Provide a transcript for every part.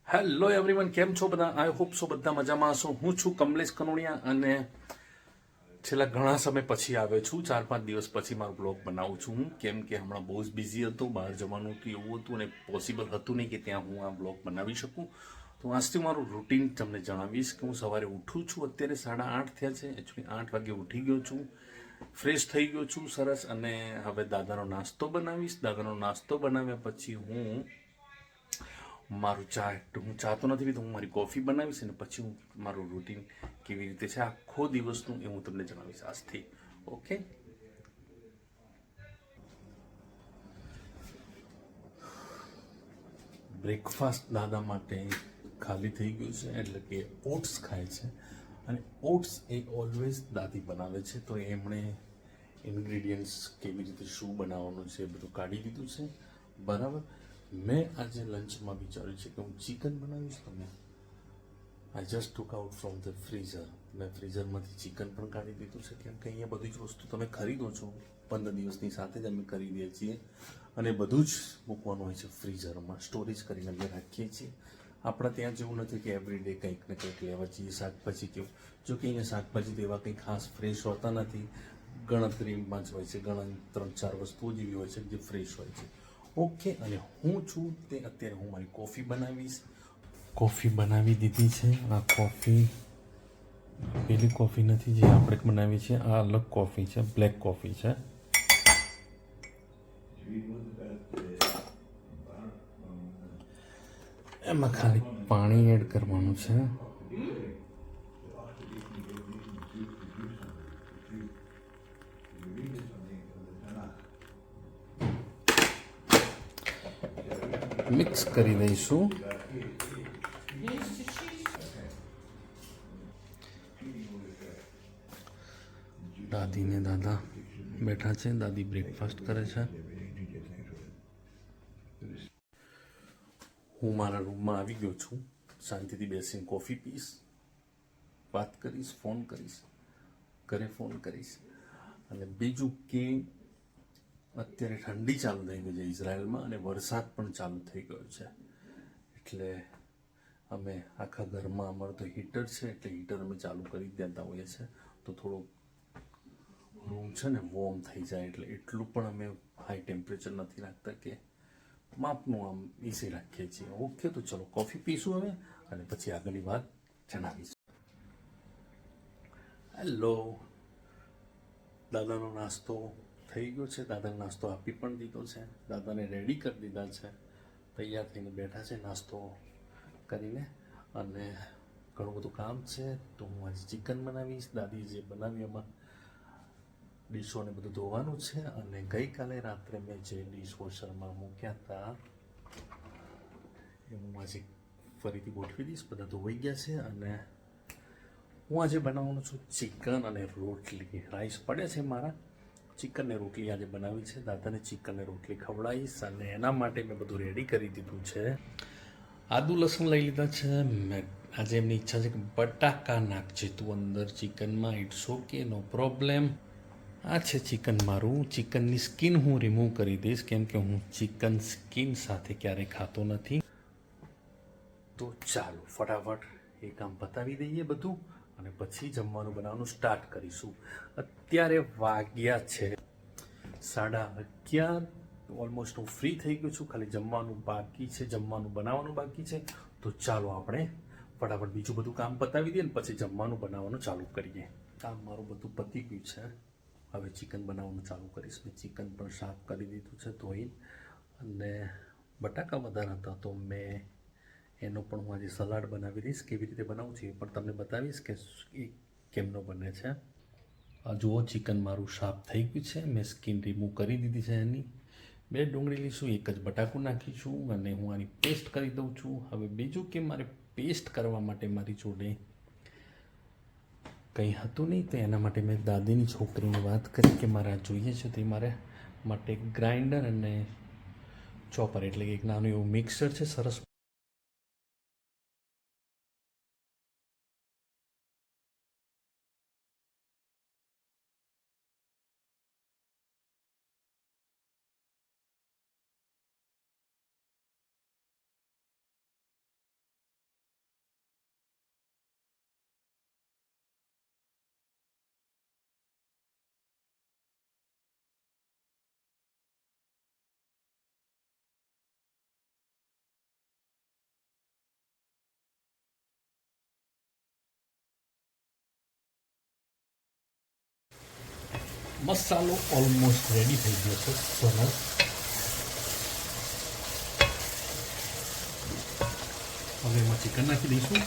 Hello everyone, કેમ છો બધા? આઈ હોપ સો બધા મજામાં હશો. હું છું કમલેશ કનોડિયા અને છેલ્લા ઘણા સમય પછી આવ્યો છું. 4-5 દિવસ પછી મારો બ્લોગ બનાવું છું હું, કેમ કે હમણાં બહુ જ બિઝી હતો, બહાર જવાનું હતું, એવું હતું અને પોસિબલ હતું નહીં કે ત્યાં હું આ બ્લોગ બનાવી શકું. તો આજથી મારું રૂટીન તમને જણાવીશ કે હું સવારે ઉઠું છું. અત્યારે 8:30 થયા છે. એકચ્યુઅલી 8 વાગે ઉઠી ગયો છું, ફ્રેશ થઈ ગયો છું સરસ, અને હવે દાદાનો નાસ્તો બનાવીશ. દાદાનો નાસ્તો બનાવ્યા પછી હું હું ચા તો નથી પીતો, હું મારી કોફી બનાવીશ અને પછી હું મારું રૂટીન કેવી રીતે છે આખો દિવસનું એ હું તમને જણાવીશ આજથી. ઓકે, બ્રેકફાસ્ટ દાદા માટે ખાલી થઈ ગયું છે, એટલે કે ઓટ્સ ખાય છે. અને ઓટ્સ એ ઓલવેઝ દાદી બનાવે છે, તો એમણે ઇન્ગ્રીડિયન્ટ્સ કેવી રીતે શું બનાવવાનું છે એ બધું કાઢી દીધું છે. બરાબર. મેં આજે લંચમાં વિચાર્યું છે કે હું ચિકન બનાવીશ. તમે I just took out from the freezer. મેં ફ્રીઝરમાંથી ચિકન પણ કાઢી દીધું છે, કેમ કે અહીંયા બધી જ વસ્તુ તમે ખરીદો છો 15 દિવસની સાથે જ અમે ખરીદીએ છીએ, અને બધું જ મૂકવાનું હોય છે ફ્રીઝરમાં, સ્ટોરેજ કરીને અમે રાખીએ છીએ. આપણા ત્યાં જેવું નથી કે એવરીડે કંઈક ને કંઈક લેવા જઈએ. શાકભાજી કેવું, જો કે અહીંયા શાકભાજી તો એવા કંઈ ખાસ ફ્રેશ હોતા નથી, ગણતરીમાં જ હોય છે. 3-4 વસ્તુઓ જેવી હોય છે જે ફ્રેશ હોય છે. ઓકે, અને હું છું તે અત્યારે હું મારી કોફી બનાવીશ. કોફી બનાવી દીધી છે. આ કોફી પેલી કોફી નથી જે આપણે બનાવી છે, આ અલગ કોફી છે, બ્લેક કોફી છે. એમાં ખાલી પાણી એડ કરવાનું છે. મિક્સ કરી દઈશું. દાદી ને દાદા બેઠા છે, દાદી બ્રેકફાસ્ટ કરે છે. હું મારા રૂમમાં આવી ગયો છું. શાંતિથી બેસીને કોફી પીશ, વાત કરીશ, ફોન કરીશ, ઘરે ફોન કરીશ. અને બીજું કે અત્યારે ઠંડી ચાલુ થઈ ગઈ છે ઇઝરાયલમાં, અને વરસાદ પણ ચાલુ થઈ ગયો છે. એટલે અમે આખા ઘરમાં, અમારું તો હીટર છે, એટલે હીટર અમે ચાલુ કરી દેતા હોઈએ છીએ, તો થોડું રૂમ છે ને વોર્મ થઈ જાય. એટલે એટલું પણ અમે હાઈ ટેમ્પરેચર નથી રાખતા, કે માપનું આમ ઇઝી રાખીએ છીએ. ઓકે, તો ચલો કોફી પીશું હવે, અને પછી આગળની વાત જણાવીશું. હેલો, દાદાનો નાસ્તો થઈ ગયો છે. દાદાને નાસ્તો આપી પણ દીધો છે. દાદાને રેડી કરી દીધા છે, તૈયાર થઈને બેઠા છે નાસ્તો કરીને. અને ઘણું બધું કામ છે, તો હું આજે ચિકન બનાવીશ. દાદી જે બનાવી એમાં ડીશોને બધું ધોવાનું છે. અને ગઈકાલે રાત્રે મેં જે ડિશવોશરમાં મૂક્યા હતા એ હું આજે ફરીથી ગોઠવી દઈશ. બધા ધોવાઈ ગયા છે. અને હું આજે બનાવવાનું છું ચિકન અને રોટલી. રાઈસ પડે છે મારા. ચિકન ને રોટલી આજે બનાવી છે. દાદાને ચિકન ને રોટલી ખવડાવીશ, અને એના માટે મેં બધું રેડી કરી દીધું છે. આદુ લસણ લઈ લીધા છે. મેં આજે એમની ઈચ્છા છે કે બટાકા નાખજે તું અંદર ચિકનમાં. It's okay, no problem. આ છે ચિકન મારું. ચિકનની સ્કિન હું રિમૂવ કરી દઈશ, કેમ કે હું ચિકન સ્કિન સાથે ક્યારેય ખાતો નથી. તો ચાલો ફટાફટ એ કામ પતાવી દઈએ બધું, અને પછી જમવાનું બનાવવાનું સ્ટાર્ટ કરીશું. અત્યારે વાગ્યા છે 11:30. ઓલમોસ્ટ હું ફ્રી થઈ ગયો છું, ખાલી જમવાનું બાકી છે, જમવાનું બનાવવાનું બાકી છે. તો ચાલો આપણે ફટાફટ બીજું બધું કામ પતાવી દઈએ, ને પછી જમવાનું બનાવવાનું ચાલુ કરીએ. કામ મારું બધું પતી ગયું છે. હવે ચિકન બનાવવાનું ચાલુ કરીશ. મેં ચિકન પણ સાફ કરી દીધું છે ધોઈ, અને બટાકા વધારે હતા તો મેં એનો પણ હું આજે સલાડ બનાવી દઈશ. કેવી રીતે બનાવું છું એ પણ તમને બતાવીશ કે એ કેમનો બને છે. જુઓ, ચિકન મારું સાફ થઈ ગયું છે. મેં સ્કિન રિમૂવ કરી દીધી છે એની. 2 ડુંગળી લઈશું, 1 જ બટાકું નાખીશું, અને હું આની પેસ્ટ કરી દઉં છું. હવે બીજું કે મારે પેસ્ટ કરવા માટે મારી જોડે કંઈ હતું નહીં, તો એના માટે મેં દાદીની છોકરીને વાત કરી કે મારે આ જોઈએ છે. તો એ મારે માટે ગ્રાઇન્ડર અને ચોપર, એટલે કે એક નાનું એવું મિક્સર છે સરસ મસાલો ઓલમોસ્ટ રેડી થઈ ગયો છે. સરસ. હવે એમાં ચિકન નાખી દઈશું.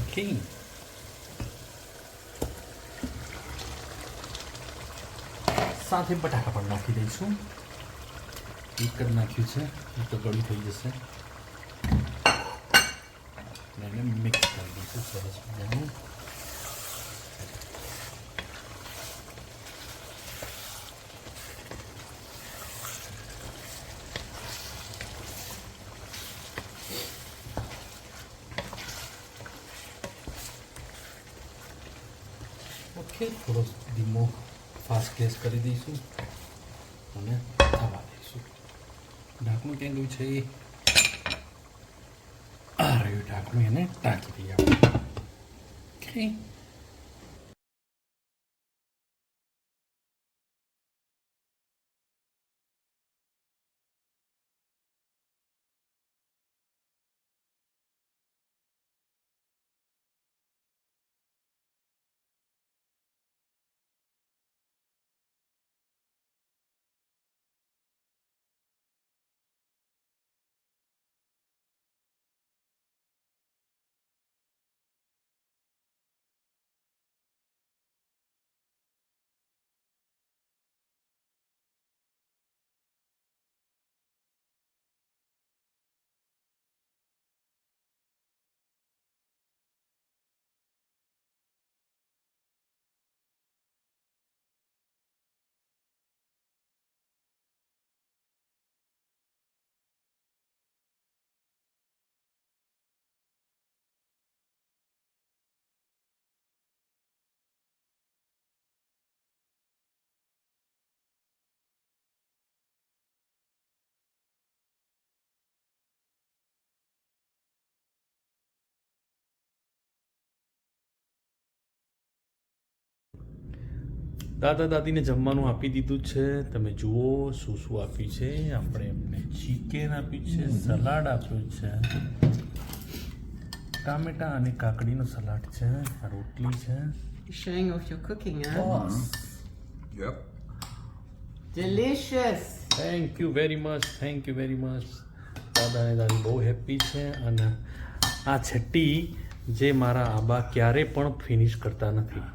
ઓકે. સાથે બટાકા પણ નાખી દઈશું. એક જ નાખ્યું છે, એ તો ગળી થઈ જશે. એને મિક્સ કરી દઈશું સરસ મજાનું. ઓકે, થોડો ધીમો ફાસ્ટ ગેસ કરી દઈશું અને થવા દઈશું. ઢાંકણું ક્યાં ગયું છે? આ રહ્યું ઢાંકણું, એને ઢાંકી દઈએ આપણે. ઓકે. દાદા દાદીને જમવાનું આપી દીધું છે. તમે જુઓ શું શું આપ્યું છે. આપણે એમને ચિકન આપ્યું છે, સલાડ આપ્યું છે, ટામેટા અને કાકડીનો સલાડ છે, રોટલી છે. You're showing off your cooking, huh? Bus. Yep. Delicious. Thank you very much, thank you very much. દાદા અને દાદી બહુ હેપી છે. અને આ છઠ્ઠી જે મારા આબા ક્યારે પણ ફિનિશ કરતા નથી.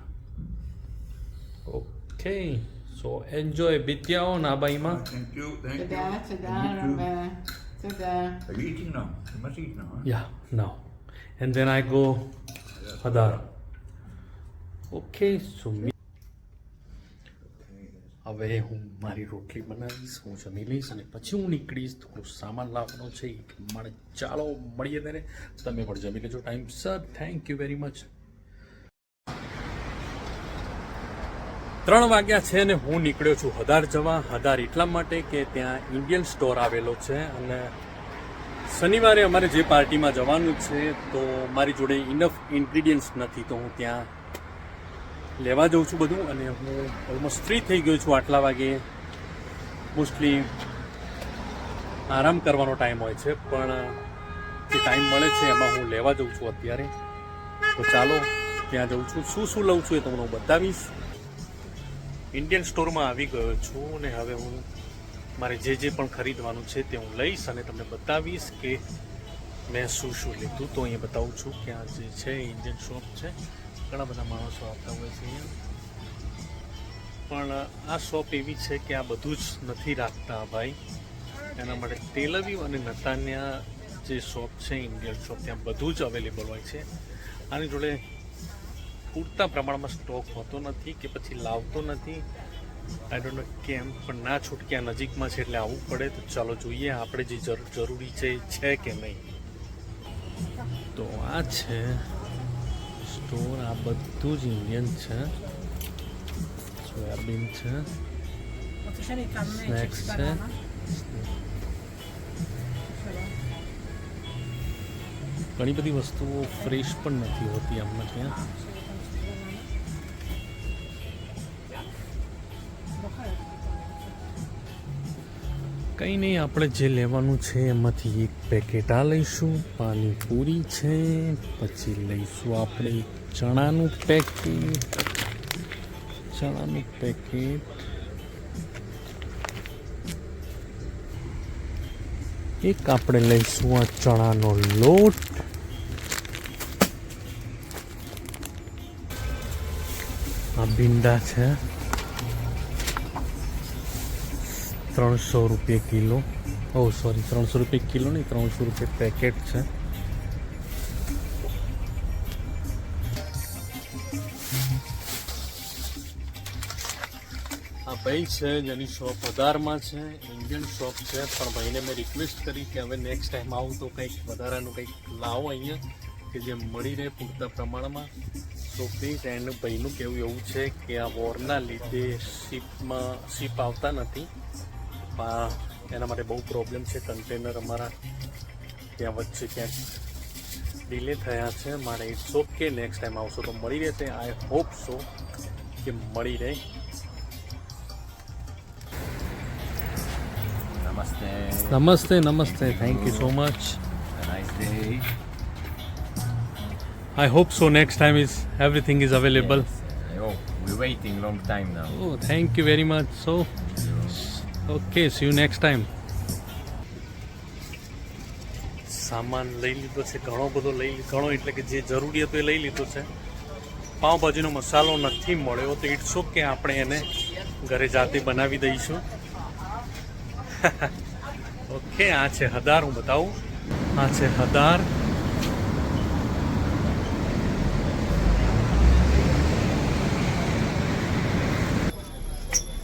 ઓકે, સો એન્જોય બિત્યાઓ ને આબાઈમાં. Thank you. Thank Tada, you. tada, You too. Rabba. Tada. Are you eating now? You must eat now. Huh? Yeah, now. And then I go Hadar. Okay, so હવે હું મારી રોટલી બનાવીશ, હું જમી લઈશ અને પછી હું નીકળીશ. થોડું સામાન લાવવાનો છે મને. ચાલો મળીએ ત્યારે. તમે પણ જમી લેજો time sir. Thank you very much. 3 વાગ્યા છે ને હું નીકળ્યો છું હદાર જવા. હદાર એટલા માટે કે ત્યાં ઇન્ડિયન સ્ટોર આવેલો છે અને શનિવારે અમારે જે પાર્ટીમાં જવાનું છે તો મારી જોડે ઇનફ ઇન્ગ્રીડિયન્ટ્સ નથી, તો હું ત્યાં લેવા જઉં છું બધું. અને હું ઓલમોસ્ટ ફ્રી થઈ ગયો છું. આટલા વાગે મોસ્ટલી આરામ કરવાનો ટાઈમ હોય છે, પણ જે ટાઈમ મળે છે એમાં હું લેવા જઉં છું અત્યારે. તો ચાલો ત્યાં જઉં છું. શું શું લઉં છું એ તમને હું બતાવીશ. ઇન્ડિયન સ્ટોરમાં આવી ગયો છું અને હવે હું મારે જે પણ ખરીદવાનું છે તે હું લઈશ અને તમને બતાવીશ કે મેં શું શું લીધું. તો અહીંયા બતાવું છું કે આ જે છે ઇન્ડિયન શોપ છે. ઘણા બધા માણસો આવતા હોય છે અહીંયા, પણ આ શોપ એવી છે કે આ બધું જ નથી રાખતા ભાઈ. એના માટે તેલ અવીવ અને નતાન્યા જે શોપ છે ઇન્ડિયન શોપ, ત્યાં બધું જ અવેલેબલ હોય છે. આની જોડે પૂરતા પ્રમાણમાં સ્ટોક હોતો નથી કે પછી લાવતો નથી. આઈ ડોન્ટ નો કેમ, પણ ના છૂટકે આ નજીકમાં છે એટલે આવવું પડે. તો ચાલો જોઈએ આપણે જે જરૂરી છે એ છે કે નહીં. તો આ છે સ્ટોર. આ બધું જ ઇન્ડિયન છે. સોયાબીન છે, સ્નેક્સ છે, ઘણી બધી વસ્તુઓ ફ્રેશ પણ નથી હોતી આમાં ત્યાં. કંઈ નહીં, આપણે જે લેવાનું છે એમાંથી એક પેકેટ આ લઈશું, પાણીપુરી છે, પછી લઈશું આપણે ચણાનું પેકેટ, એક આપણે લઈશું આ ચણાનો લોટ, આ ભીંડા છે 300 રૂપિયા કિલો. ઓહ સોરી, 300 રૂપિયા કિલો નહીં, 300 રૂપિયા પેકેટ છે. આ ભાઈ છે જેની શોપ વધારમાં છે, ઇન્ડિયન શોપ છે, પણ ભાઈને મેં રિક્વેસ્ટ કરી કે હવે નેક્સ્ટ ટાઈમ આવું તો કંઈક વધારાનું કંઈક લાવો અહીંયા કે જે મળી રહે પૂરતા પ્રમાણમાં. તો પ્લીઝ એન્ડ ભાઈનું કહેવું એવું છે કે આ વોરના લીધે શિપ આવતા નથી, એના માટે બહુ પ્રોબ્લેમ છે. કન્ટેનર અમારા ત્યાં વચ્ચે ક્યાંક ડિલે થયા છે. મારે ઇટ્સ ઓકે, નેક્સ્ટ ટાઈમ આવશો તો મળી રહેશે. આઈ હોપ સો કે મળી રહે. નમસ્તે, thank you so much. Nice day. I hope so next time is everything is available. Yes. Oh, we're waiting long time now. Oh, thank you very much. So, okay, see you next time. સામાન લઈ લીધો છે, ઘણો બધો ઘણો એટલે કે જે જરૂરી હતું એ લઈ લીધો છે. પાઉંભાજીનો મસાલો નથી મળ્યો તો ઇટ્સ ઓકે, આપણે એને ઘરે જાતે બનાવી દઈશું. ઓકે, આ છે હદાર, હું બતાવું. આ છે હદાર.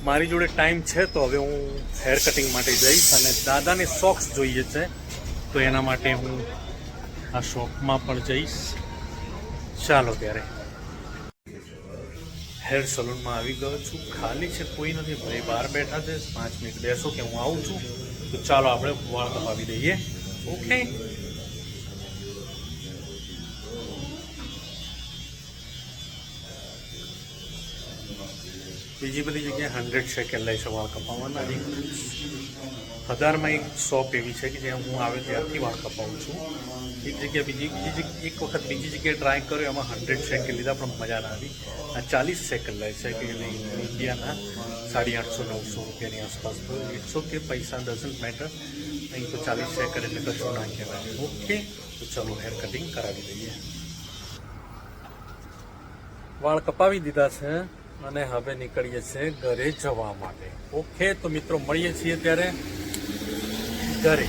મારી જોડે ટાઈમ છે તો હવે હું હેર કટિંગ માટે જઈશ અને દાદાને સોક્સ જોઈએ છે તો એના માટે હું આ શોપમાં પણ જઈશ. ચાલો ત્યારે હેર સલૂનમાં આવી ગયો છું. ખાલી છે, કોઈ નથી, ભાઈ બહાર બેઠા છે. 5 મિનિટ બેસો કે હું આવું છું. તો ચાલો આપણે વાળ કપાવી દઈએ. ઓકે, બીજી બધી જગ્યાએ 100 સેકન્ડ લે છે વાળ કપાવવાના. હજારમાં એક શોપ એવી છે કે જ્યાં હું આવે ત્યારથી વાળ કપાવું છું. એક જગ્યા એક વખત બીજી જગ્યાએ ટ્રાય કર્યો, એમાં 100 સેકન્ડ લીધા પણ મજા ના આવી. આ 40 સેકન્ડ લે છે કે ઇન્ડિયાના 850-900 રૂપિયાની આસપાસ. તો ઇટ્સ ઓકે, પૈસા ડઝન્ટ મેટર. અહીં તો 40 સેકન્ડ એટલે કશું ના કહેવાય. ઓકે, તો ચલો હેર કટિંગ કરાવી દઈએ. વાળ કપાવી દીધા છે અને હવે નીકળીએ છીએ ઘરે જવા માટે. ઓકે, તો મિત્રો મળીએ છીએ ત્યારે ઘરે.